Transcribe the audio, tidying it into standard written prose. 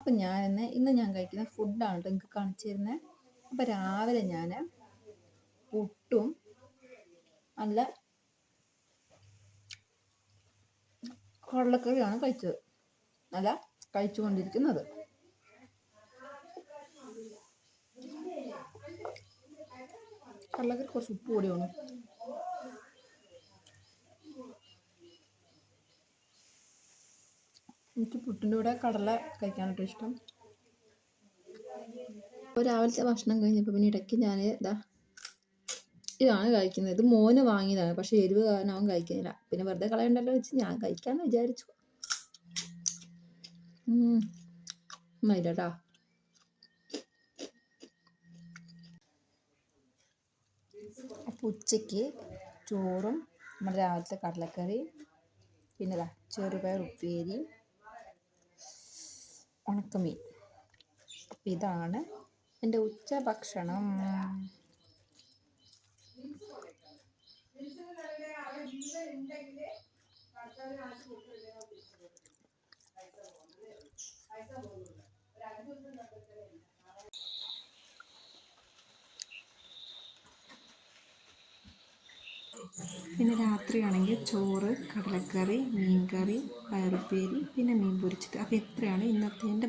അപ്പം ഇന്ന് ഞാൻ കഴിക്കുന്ന ഫുഡാണ് കേട്ടോ നിങ്ങൾക്ക് കാണിച്ചു തരുന്നത്. അപ്പം രാവിലെ ഞാൻ പുട്ടും നല്ല കടലക്കറിയാണ് കഴിച്ചത്. കഴിച്ചുകൊണ്ടിരിക്കുന്നത്. കടലക്കറി കുറച്ച് ഉപ്പ് കൂടിയാണ്. എനിക്ക് പുട്ടിൻ്റെ കൂടെ കടല കഴിക്കാനായിട്ട് ഇഷ്ടം. അപ്പോൾ രാവിലത്തെ ഭക്ഷണം കഴിഞ്ഞപ്പോൾ പിന്നെ ഇടയ്ക്ക് ഞാൻ ഇതാണ് കഴിക്കുന്നത്. ഇത് മോന് വാങ്ങിയതാണ്, പക്ഷെ എരിവ് കാരണം അവൻ കഴിക്കുന്നില്ല. പിന്നെ വെറുതെ കളയണ്ടല്ലോ വെച്ച് ഞാൻ കഴിക്കാമെന്ന് വിചാരിച്ചു. ഇല്ലട്ടാ. അപ്പോൾ ഉച്ചയ്ക്ക് ചോറും നമ്മുടെ രാവിലത്തെ കടലക്കറി, പിന്നെ ചെറുപയർ ഉപ്പേരി, ഉണക്കമീൻ. ഇതാണ് എൻ്റെ ഉച്ചഭക്ഷണം. പിന്നെ രാത്രിയാണെങ്കിൽ ചോറ്, കടലക്കറി, മീൻകറി, പയറുപ്പേരി, പിന്നെ മീൻ പൊരിച്ചത്. അപ്പോൾ ഇത്രയാണ് ഇന്നത്തെ എൻ്റെ